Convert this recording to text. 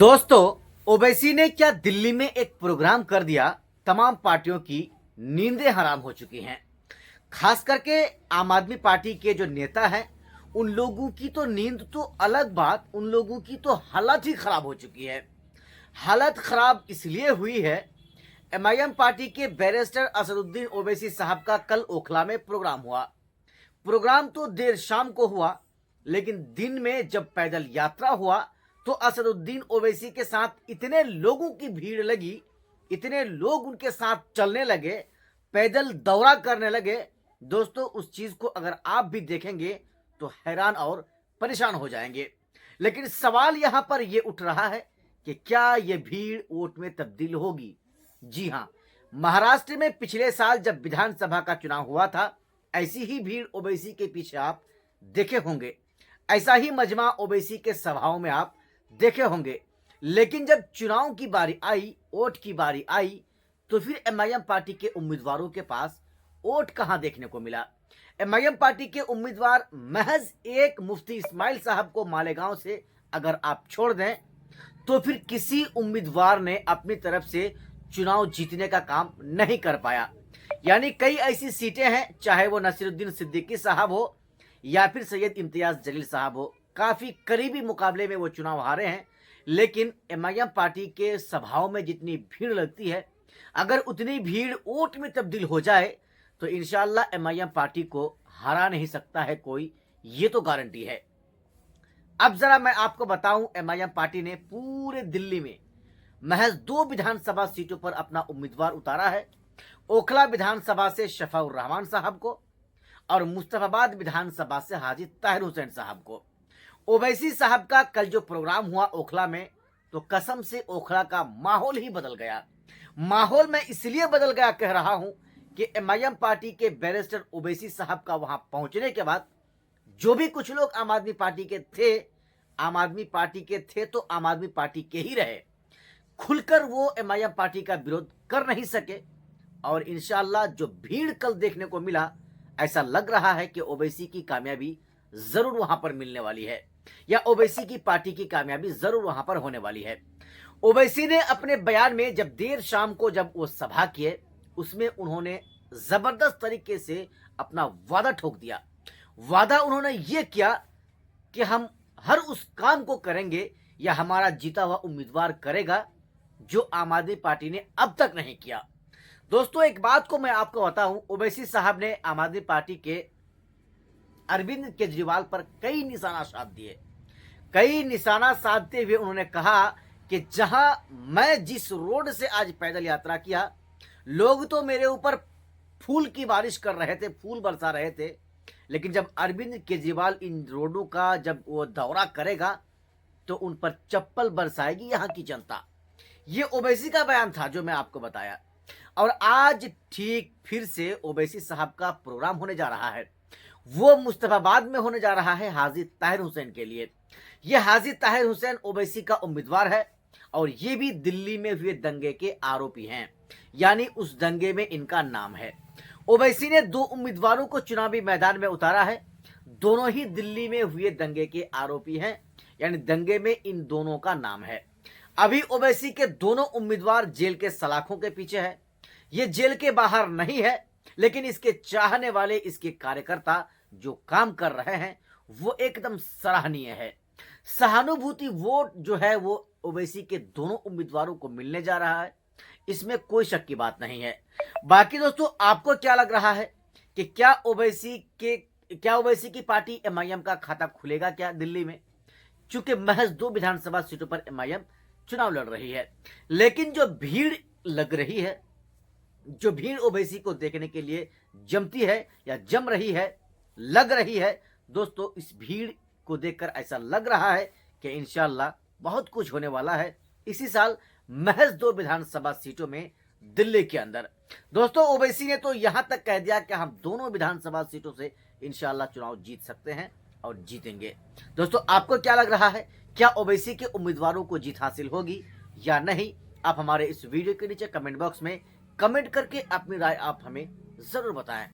दोस्तों, ओवैसी ने क्या दिल्ली में एक प्रोग्राम कर दिया। तमाम पार्टियों की नींदें हराम हो चुकी हैं। खास करके आम आदमी पार्टी के जो नेता हैं, उन लोगों की तो नींद तो अलग बात, उन लोगों की तो हालत ही खराब हो चुकी है। हालत खराब इसलिए हुई है, एमआईएम पार्टी के बैरिस्टर असदुद्दीन ओवैसी साहब का कल ओखला में प्रोग्राम हुआ। प्रोग्राम तो देर शाम को हुआ, लेकिन दिन में जब पैदल यात्रा हुआ तो असदुद्दीन ओवैसी के साथ इतने लोगों की भीड़ लगी, इतने लोग उनके साथ चलने लगे, पैदल दौरा करने लगे। दोस्तों, उस चीज को अगर आप भी देखेंगे तो हैरान और परेशान हो जाएंगे। लेकिन सवाल यहां पर यह उठ रहा है कि क्या यह भीड़ वोट में तब्दील होगी। जी हां, महाराष्ट्र में पिछले साल जब विधानसभा का चुनाव हुआ था, ऐसी ही भीड़ ओवैसी के पीछे आप देखे होंगे, ऐसा ही मजमा ओवैसी के सभाओं में आप देखे होंगे। लेकिन जब चुनाव की बारी आई, वोट की बारी आई, तो फिर एमआईएम पार्टी के उम्मीदवारों के पास वोट कहां देखने को मिला। एमआईएम पार्टी के उम्मीदवार महज एक मुफ्ती इस्माइल साहब को मालेगांव से अगर आप छोड़ दें, तो फिर किसी उम्मीदवार ने अपनी तरफ से चुनाव जीतने का काम नहीं कर पाया। यानी कई ऐसी सीटें हैं, चाहे वो नसीरुद्दीन सिद्दीकी साहब हो या फिर सैयद इम्तियाज जलील साहब हो, काफी करीबी मुकाबले में वो चुनाव हारे हैं। लेकिन एमआईएम पार्टी के सभाओं में जितनी भीड़ लगती है, अगर उतनी भीड़ वोट में तब्दील हो जाए तो इंशाअल्लाह एमआईएम पार्टी को हरा नहीं सकता है कोई, ये तो गारंटी है। अब जरा मैं आपको बताऊं, एमआईएम पार्टी ने पूरे दिल्ली में महज 2 विधानसभा सीटों पर अपना उम्मीदवार उतारा है। ओखला विधानसभा से शफाउर रहमान साहब को और मुस्तफाबाद विधानसभा से हाजी ताहिर हुसैन साहब को। ओवैसी साहब का कल जो प्रोग्राम हुआ ओखला में, तो कसम से ओखला का माहौल ही बदल गया। माहौल मैं इसलिए बदल गया कह रहा हूं कि एमआईएम पार्टी के बैरिस्टर ओवैसी साहब का वहां पहुंचने के बाद जो भी कुछ लोग आम आदमी पार्टी के थे, आम आदमी पार्टी के थे तो आम आदमी पार्टी के ही रहे। खुलकर वो एमआईएम पार्टी का विरोध कर नहीं सके। और इंशाअल्लाह जो भीड़ कल देखने को मिला, ऐसा लग रहा है कि ओवैसी की कामयाबी जरूर वहां पर मिलने वाली है, या ओवैसी की पार्टी की कामयाबी जरूर वहां पर होने वाली है। ओवैसी ने अपने बयान में जब देर शाम को जब वो सभा किए, उसमें उन्होंने जबरदस्त तरीके से अपना वादा ठोक दिया। वादा उन्होंने ये किया कि हम हर उस काम को करेंगे या हमारा जीता हुआ उम्मीदवार करेगा जो आम आदमी पार्टी ने अब तक नहीं किया। दोस्तों, एक बात को मैं आपको बताऊं, ओवैसी साहब ने आम आदमी पार्टी के अरविंद केजरीवाल पर कई निशाना साध दिए। कई निशाना साधते हुए उन्होंने कहा कि जहां मैं जिस रोड से आज पैदल यात्रा किया, लोग तो मेरे ऊपर फूल की बारिश कर रहे थे, फूल बरसा रहे थे, लेकिन जब अरविंद केजरीवाल इन रोडों का जब वो दौरा करेगा तो उन पर चप्पल बरसाएगी यहां की जनता। ये ओवैसी का बयान था जो मैं आपको बताया। और आज ठीक फिर से ओवैसी साहब का प्रोग्राम होने जा रहा है। वो मुस्तफाबाद में होने जा रहा है हाजी ताहिर हुसैन के लिए। ये हाजी ताहिर हुसैन ओवैसी का उम्मीदवार है और ये भी दिल्ली में हुए दंगे के आरोपी हैं, यानी उस दंगे में इनका नाम है। ओवैसी ने 2 उम्मीदवारों को चुनावी मैदान में उतारा है। दोनों ही दिल्ली में हुए दंगे के आरोपी हैं, यानी दंगे में इन दोनों का नाम है। अभी ओवैसी के दोनों उम्मीदवार जेल के सलाखों के पीछे है। ये जेल के बाहर नहीं है, लेकिन इसके चाहने वाले, इसके कार्यकर्ता जो काम कर रहे हैं वो एकदम सराहनीय है। सहानुभूति वोट जो है वो ओवैसी के दोनों उम्मीदवारों को मिलने जा रहा है, इसमें कोई शक की बात नहीं है। बाकी दोस्तों, आपको क्या लग रहा है कि क्या ओवैसी की पार्टी एमआईएम का खाता खुलेगा क्या दिल्ली में? चूंकि महज 2 विधानसभा सीटों पर एमआईएम चुनाव लड़ रही है, लेकिन जो भीड़ लग रही है, जो भीड़ ओवैसी को देखने के लिए जमती है या जम रही है, लग रही है, दोस्तों इस भीड़ को देखकर ऐसा लग रहा है कि इंशाअल्लाह बहुत कुछ होने वाला है इसी साल महज 2 विधानसभा सीटों में दिल्ली के अंदर। दोस्तों, ओवैसी ने तो यहां तक कह दिया कि हम दोनों विधानसभा सीटों से इंशाअल्लाह चुनाव जीत सकते हैं और जीतेंगे। दोस्तों, आपको क्या लग रहा है, क्या ओवैसी के उम्मीदवारों को जीत हासिल होगी या नहीं? आप हमारे इस वीडियो के नीचे कमेंट बॉक्स में कमेंट करके अपनी राय आप हमें जरूर बताएं।